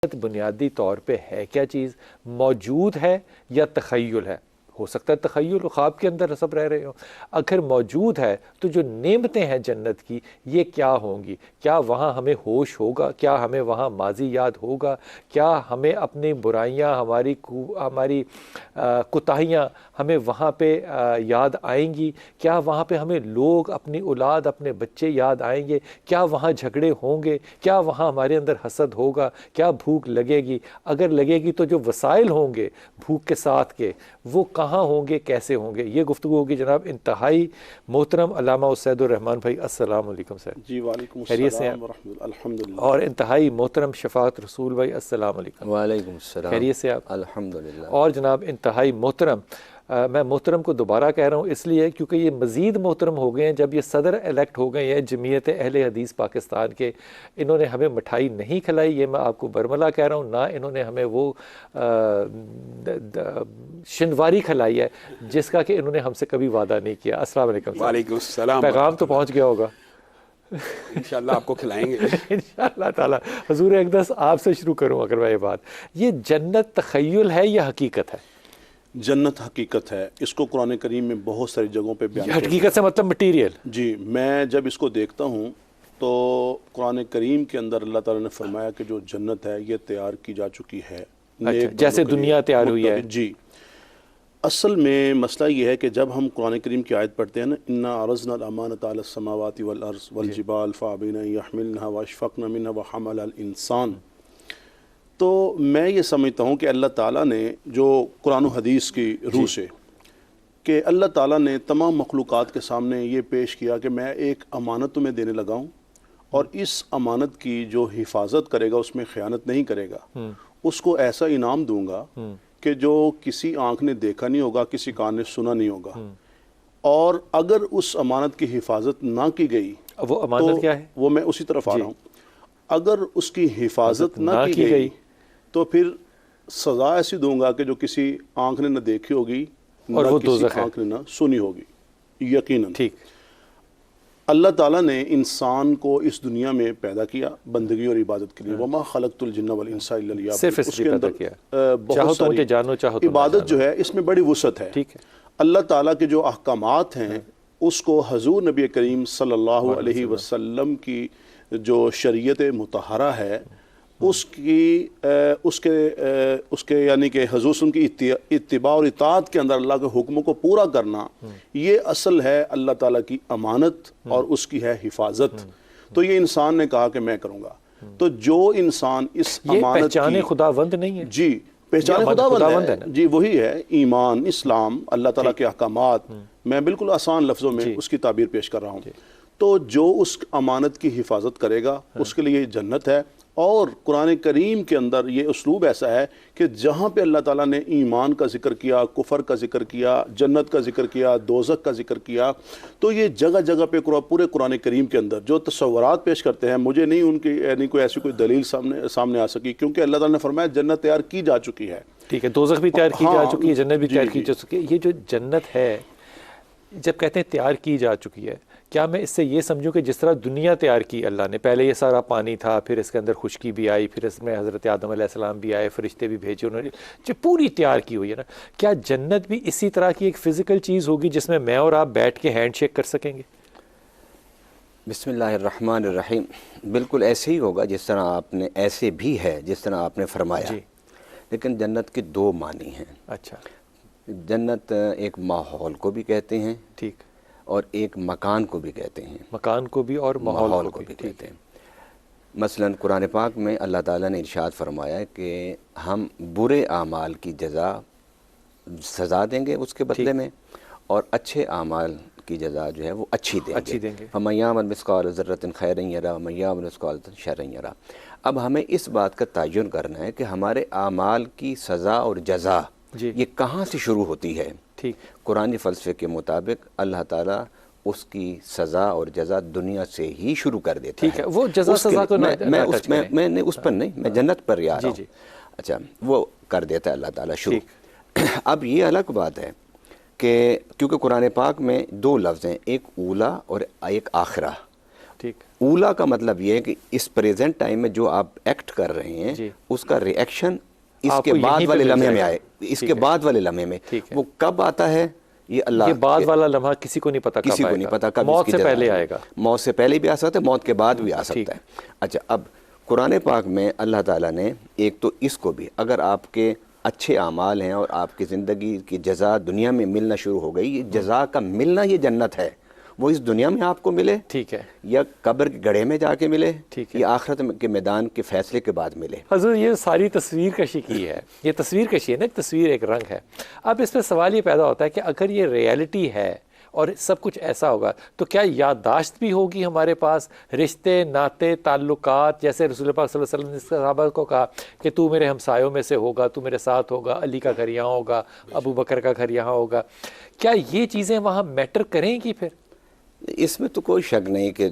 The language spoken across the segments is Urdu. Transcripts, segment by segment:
بنیادی طور پہ ہے کیا چیز؟ موجود ہے یا تخیل ہے؟ ہو سکتا ہے تخیل خواب کے اندر سب رہ رہے ہوں۔ اگر موجود ہے تو جو نعمتیں ہیں جنت کی یہ کیا ہوں گی؟ کیا وہاں ہمیں ہوش ہوگا؟ کیا ہمیں وہاں ماضی یاد ہوگا؟ کیا ہمیں اپنی برائیاں، ہماری کوتاہیاں ہمیں وہاں پہ یاد آئیں گی؟ کیا وہاں پہ ہمیں لوگ، اپنی اولاد، اپنے بچے یاد آئیں گے؟ کیا وہاں جھگڑے ہوں گے؟ کیا وہاں ہمارے اندر حسد ہوگا؟ کیا بھوک لگے گی؟ اگر لگے گی تو جو وسائل ہوں گے بھوک کے ساتھ کے وہ کہاں ہوں گے، کیسے ہوں گے؟ یہ گفتگو ہوگی جناب انتہائی محترم علامہ اسید الرحمان بھائی، السلام علیکم سر۔ جی وعلیکم خیریت سے ہیں؟ السلام ورحمۃ اللہ، الحمدللہ۔ اور انتہائی محترم شفاعت رسول بھائی، السلام علیکم۔ وعلیکم السلام۔ خیریت سے آپ؟ الحمدللہ۔ اور جناب انتہائی محترم، میں محترم کو دوبارہ کہہ رہا ہوں اس لیے کیونکہ یہ مزید محترم ہو گئے ہیں جب یہ صدر الیکٹ ہو گئے ہیں جمعیت اہل حدیث پاکستان کے۔ انہوں نے ہمیں مٹھائی نہیں کھلائی، یہ میں آپ کو برملا کہہ رہا ہوں، نہ انہوں نے ہمیں وہ شنواری کھلائی ہے جس کا کہ انہوں نے ہم سے کبھی وعدہ نہیں کیا۔ السلام علیکم سر۔ وعلیکم السلام۔ پیغام تو پہنچ گیا ہوگا انشاءاللہ آپ کو کھلائیں گے انشاءاللہ تعالی۔ حضور اقدس آپ سے شروع کروں اگر میں یہ بات، یہ جنت تخیل ہے یا حقیقت ہے؟ جنت حقیقت ہے، اس کو قرآن کریم میں بہت ساری جگہوں پہ بیان کیا ہے۔ حقیقت سے مطلب مٹیریل؟ جی، میں جب اس کو دیکھتا ہوں تو قرآن کریم کے اندر اللہ تعالیٰ نے فرمایا کہ جو جنت ہے یہ تیار کی جا چکی ہے، نیک جیسے بندوں کے دنیا لیے تیار ہوئی ہے۔ جی، اصل میں مسئلہ یہ ہے کہ جب ہم قرآن کریم کی آیت پڑھتے ہیں نا، انا عرضنا الامانۃ علی السماوات والارض والجبال فابین ان یحملنها واشفقن منها وحملها الانسان، تو میں یہ سمجھتا ہوں کہ اللہ تعالیٰ نے جو قرآن و حدیث کی روح سے کہ اللہ تعالیٰ نے تمام مخلوقات کے سامنے یہ پیش کیا کہ میں ایک امانت تمہیں دینے لگا ہوں، اور اس امانت کی جو حفاظت کرے گا، اس میں خیانت نہیں کرے گا، اس کو ایسا انعام دوں گا کہ جو کسی آنکھ نے دیکھا نہیں ہوگا، کسی کان نے سنا نہیں ہوگا۔ اور اگر اس امانت کی حفاظت نہ کی گئی، وہ امانت کیا ہے؟ وہ میں اسی طرف آ رہا ہوں، اگر اس کی حفاظت نہ کی گئی تو پھر سزا ایسی دوں گا کہ جو کسی آنکھ نے نہ دیکھی ہوگی اور نہ وہ کسی دوزخ ہے۔ آنکھ نے نہ سنی ہوگی۔ یقیناً ٹھیک۔ اللہ تعالیٰ نے انسان کو اس دنیا میں پیدا کیا بندگی اور عبادت کے لیے، وما خلقت الجن والانس الا لیعبدون، صرف اس اس لیے کے پیدا اندر کیا، بہت چاہو تو مجھے ساری جانو چاہو تو نہ عبادت جانو۔ جو ہے اس میں بڑی وسعت ہے۔ ٹھیک ہے۔ اللہ تعالیٰ کے جو احکامات ہیں اس کو حضور نبی کریم صلی اللہ علیہ وسلم کی جو شریعت مطہرہ ہے اس کے یعنی کہ حضور صلی اللہ علیہ وسلم کی اتباع اور اطاعت کے اندر اللہ کے حکموں کو پورا کرنا، یہ اصل ہے اللہ تعالیٰ کی امانت اور اس کی ہے حفاظت۔ تو یہ انسان نے کہا کہ میں کروں گا، تو جو انسان اس امانت کی پہچان خداوند نہیں ہے؟ جی، پہچان خداوند ہے، جی وہی ہے ایمان، اسلام، اللہ تعالیٰ کے احکامات۔ میں بالکل آسان لفظوں میں اس کی تعبیر پیش کر رہا ہوں۔ تو جو اس امانت کی حفاظت کرے گا اس کے لیے جنت ہے۔ اور قرآن کریم کے اندر یہ اسلوب ایسا ہے کہ جہاں پہ اللہ تعالیٰ نے ایمان کا ذکر کیا، کفر کا ذکر کیا، جنت کا ذکر کیا، دوزخ کا ذکر کیا، تو یہ جگہ جگہ پہ پورے قرآن کریم کے اندر جو تصورات پیش کرتے ہیں، مجھے نہیں ان کی یعنی کوئی ایسی کوئی دلیل سامنے آ سکی، کیونکہ اللہ تعالیٰ نے فرمایا جنت تیار کی جا چکی ہے۔ ٹھیک ہے، دوزخ بھی تیار کی جا چکی ہے، جنت بھی تیار کی جا چکی ہے۔ یہ جو جنت ہے جب کہتے ہیں تیار کی جا چکی ہے، کیا میں اس سے یہ سمجھوں کہ جس طرح دنیا تیار کی اللہ نے، پہلے یہ سارا پانی تھا، پھر اس کے اندر خشکی بھی آئی، پھر اس میں حضرت آدم علیہ السلام بھی آئے، فرشتے بھی بھیجے، انہوں نے جو پوری تیار کی ہوئی ہے نا، کیا جنت بھی اسی طرح کی ایک فزیکل چیز ہوگی جس میں میں اور آپ بیٹھ کے ہینڈ شیک کر سکیں گے؟ بسم اللہ الرحمن الرحیم۔ بالکل ایسے ہی ہوگا جس طرح آپ نے، ایسے بھی ہے جس طرح آپ نے فرمایا، لیکن جنت کے دو معنی ہیں۔ اچھا، جنت ایک ماحول کو بھی کہتے ہیں، ٹھیک، اور ایک مکان کو بھی کہتے ہیں، مکان کو بھی اور ماحول کو بھی کہتے ہیں۔ مثلا قرآن پاک میں اللہ تعالیٰ نے ارشاد فرمایا کہ ہم برے اعمال کی سزا دیں گے اس کے بدلے میں، اور اچھے اعمال کی جزا جو ہے وہ اچھی دیں گے۔ فَمَن يَعْمَلْ مِثْقَالَ ذَرَّةٍ خَيْرًا يَرَهُ وَمَن يَعْمَلْ مِثْقَالَ ذَرَّةٍ شَرًّا يَرَهُ۔ اب ہمیں اس بات کا تعین کرنا ہے کہ ہمارے اعمال کی سزا اور جزا یہ کہاں سے شروع ہوتی ہے۔ قرآن فلسفے کے مطابق اللہ تعالیٰ اس کی سزا اور جزا دنیا سے ہی شروع کر دیتا ہے۔ ٹھیک ہے، وہ جزا سزا کو میں اس پر نہیں، میں جنت پر آ رہا ہوں۔ اچھا، وہ کر دیتا ہے اللہ تعالیٰ شروع۔ اب یہ الگ بات ہے کہ کیونکہ قرآن پاک میں دو لفظ ہیں، ایک اولا اور ایک آخرہ۔ ٹھیک، اولا کا مطلب یہ ہے کہ اس پریزنٹ ٹائم میں جو آپ ایکٹ کر رہے ہیں جی. اس کا ری ایکشن اس آپ کے کو بعد یہیں پہ والے مل لمحے جائے میں گا. آئے، اس ٹھیک کے ہے. بعد والے لمحے میں ٹھیک ہے. وہ کب آتا ہے یہ اللہ یہ بعد والا لمحہ کسی کو نہیں پتا کب کسی کو آئے نہیں گا. پتا کب موت اس کی سے جزا پہلے ہے. آئے گا. موت سے پہلے بھی آ سکتا ہے، موت کے بعد بھی آ ٹھیک سکتا ہے. اچھا، اب قرآن پاک میں اللہ تعالیٰ نے ایک تو اس کو بھی، اگر آپ کے اچھے اعمال ہیں اور آپ کی زندگی کی جزا دنیا میں ملنا شروع ہو گئی، یہ جزا کا ملنا یہ جنت ہے، وہ اس دنیا میں آپ کو ملے ٹھیک ہے. یا قبر کے گڑھے میں جا کے ملے ٹھیک ہے. یا آخرت کے میدان کے فیصلے کے بعد ملے. حضور یہ ساری تصویر کشی کی ہے، یہ تصویر کشی ہے نا، تصویر ایک رنگ ہے. اب اس پہ سوال یہ پیدا ہوتا ہے کہ اگر یہ ریئلٹی ہے اور سب کچھ ایسا ہوگا تو کیا یادداشت بھی ہوگی ہمارے پاس، رشتے ناتے تعلقات، جیسے رسول پاک صلی اللہ علیہ وسلم نے صحابہ کو کہا کہ تو میرے ہمسایوں میں سے ہوگا، تو میرے ساتھ ہوگا، علی کا گھر یہاں ہوگا، ابو بکر کا گھر یہاں ہوگا، کیا یہ چیزیں وہاں میٹر کریں گی پھر؟ اس میں تو کوئی شک نہیں کہ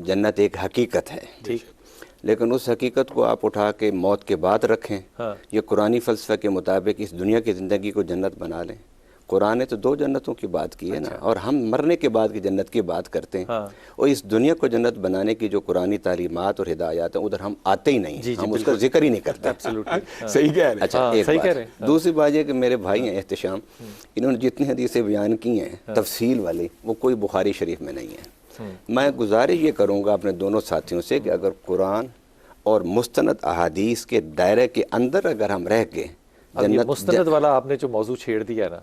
جنت ایک حقیقت ہے، ٹھیک. لیکن اس حقیقت کو آپ اٹھا کے موت کے بعد رکھیں، ہاں. یہ قرآنی فلسفہ کے مطابق اس دنیا کی زندگی کو جنت بنا لیں. قرآن نے تو 2 جنتوں کی بات کی ہے نا، اور ہم مرنے کے بعد کی جنت کی بات کرتے ہیں. ہاں. اور اس دنیا کو جنت بنانے کی جو قرآنی تعلیمات اور ہدایات ہیں ادھر ہم آتے ہی نہیں، جی، ہم اس کا ذکر ہی نہیں کرتے. صحیح کہہ رہے ہیں. اچھا، ہاں، ایک صحیح کہہ بات. رہے ہیں. دوسری بات یہ کہ میرے بھائی ہیں احتشام، انہوں نے جتنی حدیثیں بیان کی ہیں تفصیل والی، وہ کوئی بخاری شریف میں نہیں ہے. میں گزارش یہ کروں گا اپنے دونوں ساتھیوں سے کہ اگر قرآن اور مستند احادیث کے دائرے کے اندر اگر ہم رہ کے اب یہ مستند والا آپ نے جو موضوع چھیڑ دیا نا،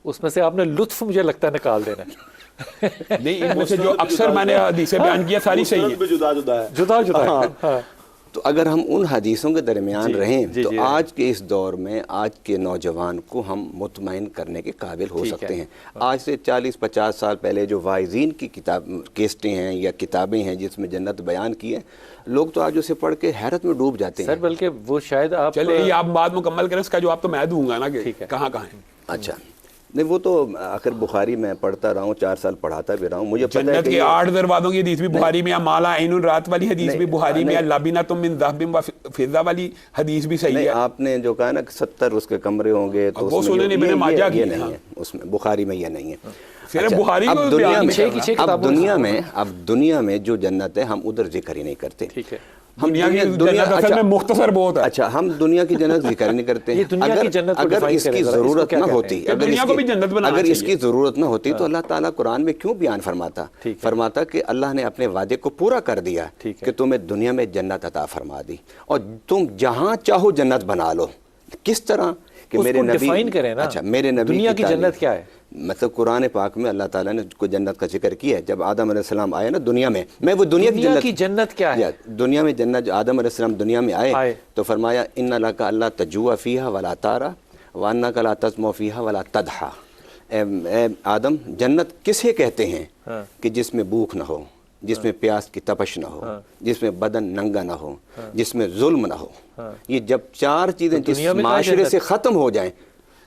اس میں سے آپ نے لطف مجھے لگتا ہے نکال دینا ہے. نہیں، ان میں سے جو اکثر میں نے حدیثیں بیان کیا ساری صحیح ہیں. جدا جدا ہے. جدا جدا ہے. ہاں. تو اگر ہم ان حدیثوں کے درمیان جی، رہیں جی، تو جی. آج کے اس دور میں آج کے نوجوان کو ہم مطمئن کرنے کے قابل ہو ٹھیک سکتے ہے. ہیں. آج سے 40-50 سال پہلے جو واعظین کی کیسٹیں ہیں یا کتابیں ہیں جس میں جنت بیان کی ہے، لوگ تو آج اسے پڑھ کے حیرت میں ڈوب جاتے ہیں. سر بلکہ وہ شاید آپ چلے یہ آپ بات مکمل کریں، اس کا جواب تو میں دوں گا نا کہ ٹھیک ہے. کہاں کہاں ہے. اچھا، نہیں وہ تو آخر بخاری میں پڑھتا رہا ہوں، 4 سال پڑھاتا بھی رہا ہوں، مجھے پتہ ہے جنت کہ کے 8 دروازوں کی حدیث بھی بخاری میں ہے، مالا عین رات والی حدیث بھی بخاری میں ہے، لابینۃ من ذہب و فضہ والی حدیث بھی صحیح نہیں، ہے. آپ نے جو کہا نا کہ 70 اس کے کمرے ہوں گے تو وہ اس میں سنن ابن ماجہ کی یہ نہیں ہے، اس میں بخاری میں یہ نہیں ہے. صرف بخاری کو اب دنیا بیان میں کر رہا ہے. اب دنیا میں جو جنت ہے ہم ادھر ذکر ہی نہیں کرتے. ٹھیک ہے. دنیا کی جنت اصل میں مختصر بہت ہے. اچھا، ہم دنیا کی جنت ذکر نہیں کرتے. یہ دنیا کی جنت کو اگر define اس کریں کی ذرا، اس کو ضرورت کیا نہ کہتے ہیں؟ ہوتی، کہ دنیا کو بھی جنت بنانا اگر اس چاہیے. کی ضرورت نہ ہوتی تو اللہ تعالیٰ قرآن میں کیوں بیان فرماتا؟ فرماتا کہ اللہ نے اپنے وعدے کو پورا کر دیا کہ تمہیں دنیا میں جنت عطا فرما دی اور تم جہاں چاہو جنت بنا لو. کس طرح کہ میرے نبی ڈیفائن کریں نا، اچھا، میرے نبی دنیا کی جنت کیا ہے؟ مطلب قرآن پاک میں اللہ تعالیٰ نے کو جنت کا ذکر کیا ہے. جب آدم علیہ السلام آئے نا دنیا میں وہ دنیا کی جنت کیا ہے؟ دنیا میں جنت، آدم علیہ السلام دنیا میں آئے تو فرمایا ان لک اللہ تجوع فیہا ولا تارا وانک لا تظمأ فیہا ولا تضحا. اے آدم، جنت کسے کہتے ہیں کہ جس میں بھوک نہ ہو، جس میں پیاس کی تپش نہ ہو، جس میں بدن ننگا نہ ہو، جس میں ظلم نہ ہو. یہ جب 4 چیزیں جس معاشرے سے ختم ہو جائیں،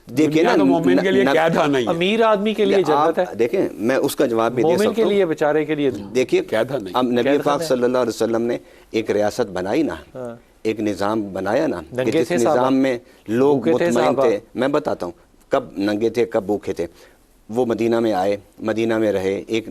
دیکھیں نا، مومن کے لیے کیا تھا نہیں، امیر آدمی کے لیے جنت ہے. دیکھیں میں اس کا جواب بھی دے سکتا ہوں. مومن کے لیے، بیچارے کے لیے دیکھیے کیا تھا نہیں. اب نبی پاک صلی اللہ علیہ وسلم نے ایک ریاست بنائی نا، ایک نظام بنایا نا کہ جس نظام میں لوگ مطمئن تھے. میں بتاتا ہوں کب ننگے تھے کب بھوکے تھے. وہ مدینہ میں آئے، مدینہ میں رہے، ایک